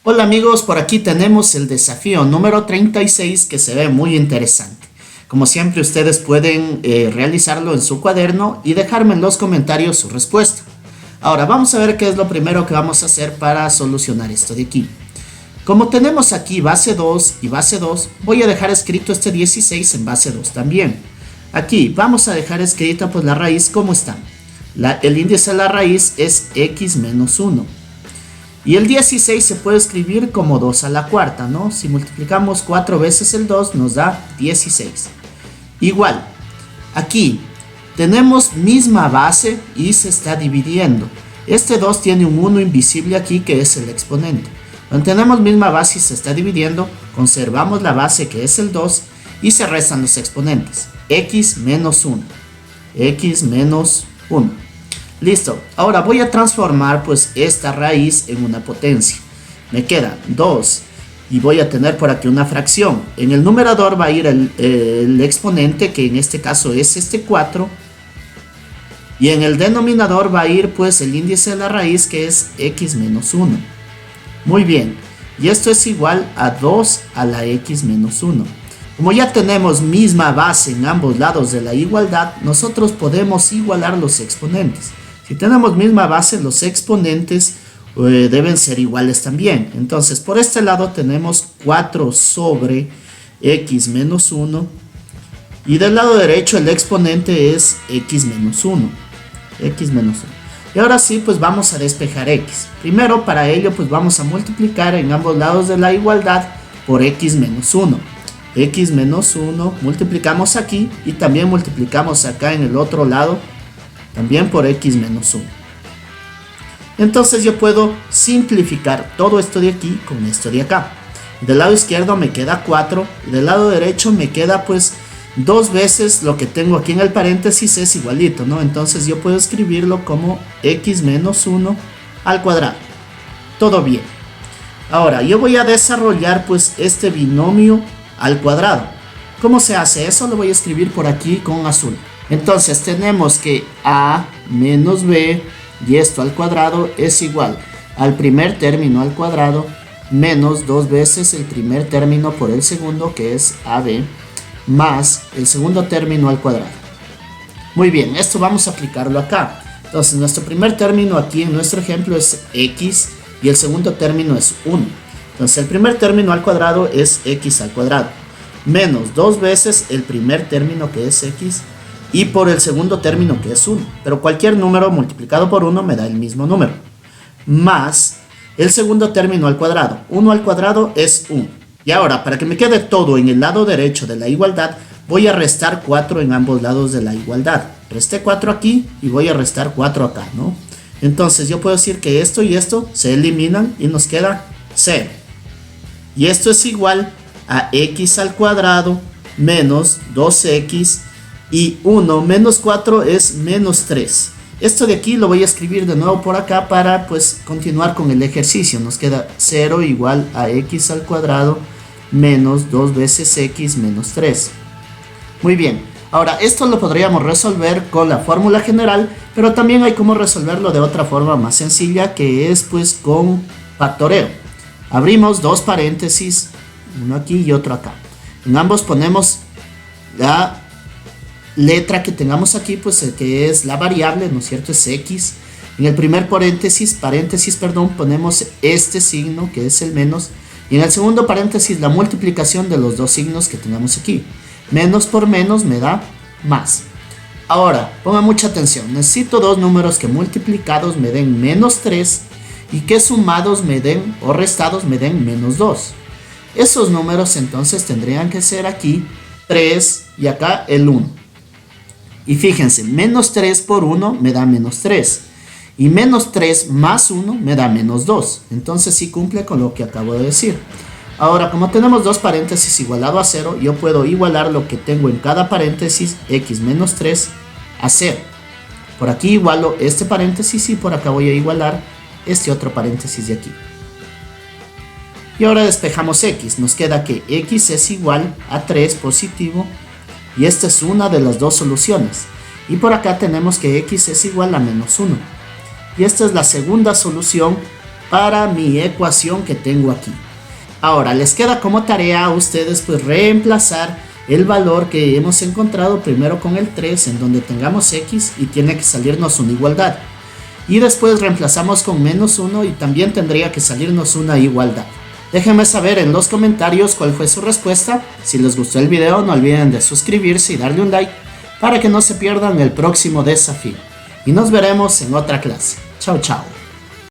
Hola amigos, por aquí tenemos el desafío número 36 que se ve muy interesante. Como siempre ustedes pueden realizarlo en su cuaderno y dejarme en los comentarios su respuesta. Ahora vamos a ver qué es lo primero que vamos a hacer para solucionar esto de aquí. Como tenemos aquí base 2 y base 2, voy a dejar escrito este 16 en base 2 también. Aquí vamos a dejar escrita pues la raíz como está. El índice de la raíz es x menos 1. Y el 16 se puede escribir como 2 a la cuarta, ¿no? Si multiplicamos 4 veces el 2 nos da 16. Igual, aquí tenemos misma base y se está dividiendo. Este 2 tiene un 1 invisible aquí que es el exponente. Cuando tenemos misma base y se está dividiendo, conservamos la base que es el 2 y se restan los exponentes. X menos 1. X menos 1. Listo, ahora voy a transformar pues esta raíz en una potencia. Me queda 2 y voy a tener por aquí una fracción. En el numerador va a ir el exponente, que en este caso es este 4. Y en el denominador va a ir pues el índice de la raíz, que es x menos 1. Muy bien, y esto es igual a 2 a la x menos 1. Como ya tenemos misma base en ambos lados de la igualdad, nosotros podemos igualar los exponentes. Si tenemos misma base, los exponentes deben ser iguales también. Entonces, por este lado tenemos 4 sobre x menos 1. Y del lado derecho el exponente es x menos 1. X menos 1. Y ahora sí, pues vamos a despejar x. Primero, para ello, pues vamos a multiplicar en ambos lados de la igualdad por x menos 1. X menos 1, multiplicamos aquí y también multiplicamos acá en el otro lado también por x menos 1. Entonces yo puedo simplificar todo esto de aquí con esto de acá. Del lado izquierdo me queda 4 y del lado derecho me queda pues 2 veces lo que tengo aquí en el paréntesis, es igualito, ¿no? Entonces yo puedo escribirlo como x menos 1 al cuadrado. Todo bien. Ahora yo voy a desarrollar pues este binomio al cuadrado. ¿Cómo se hace eso? Lo voy a escribir por aquí con azul. Entonces tenemos que a menos b, y esto al cuadrado es igual al primer término al cuadrado menos 2 veces el primer término por el segundo, que es ab, más el segundo término al cuadrado. Muy bien, esto vamos a aplicarlo acá. Entonces nuestro primer término aquí en nuestro ejemplo es x y el segundo término es 1. Entonces el primer término al cuadrado es x al cuadrado menos 2 veces el primer término, que es x, y por el segundo término, que es 1. Pero cualquier número multiplicado por 1 me da el mismo número. Más el segundo término al cuadrado. 1 al cuadrado es 1. Y ahora, para que me quede todo en el lado derecho de la igualdad, voy a restar 4 en ambos lados de la igualdad. Resté 4 aquí y voy a restar 4 acá, ¿no? Entonces yo puedo decir que esto y esto se eliminan y nos queda 0. Y esto es igual a x al cuadrado menos 2x y 1 menos 4 es menos 3. Esto de aquí lo voy a escribir de nuevo por acá para pues continuar con el ejercicio. Nos queda 0 igual a x al cuadrado menos 2 veces x menos 3. Muy bien, ahora esto lo podríamos resolver con la fórmula general, pero también hay como resolverlo de otra forma más sencilla, que es pues con factoreo. Abrimos dos paréntesis, uno aquí y otro acá. En ambos ponemos la letra que tengamos aquí, pues que es la variable, ¿no es cierto? Es x. En el primer paréntesis, ponemos este signo, que es el menos. Y en el segundo paréntesis, la multiplicación de los dos signos que tenemos aquí. Menos por menos me da más. Ahora, pongan mucha atención. Necesito dos números que multiplicados me den menos 3 y que sumados me den, o restados me den, menos 2. Esos números entonces tendrían que ser aquí 3 y acá el 1. Y fíjense, menos 3 por 1 me da menos 3. Y menos 3 más 1 me da menos 2. Entonces sí cumple con lo que acabo de decir. Ahora, como tenemos dos paréntesis igualado a 0, yo puedo igualar lo que tengo en cada paréntesis, x menos 3, a 0. Por aquí igualo este paréntesis y por acá voy a igualar este otro paréntesis de aquí. Y ahora despejamos x. Nos queda que x es igual a 3 positivo. Y esta es una de las dos soluciones. Y por acá tenemos que x es igual a menos 1. Y esta es la segunda solución para mi ecuación que tengo aquí. Ahora les queda como tarea a ustedes pues reemplazar el valor que hemos encontrado primero con el 3 en donde tengamos x y tiene que salirnos una igualdad. Y después reemplazamos con menos 1 y también tendría que salirnos una igualdad. Déjenme saber en los comentarios cuál fue su respuesta. Si les gustó el video no olviden de suscribirse y darle un like para que no se pierdan el próximo desafío. Y nos veremos en otra clase. Chao, chao.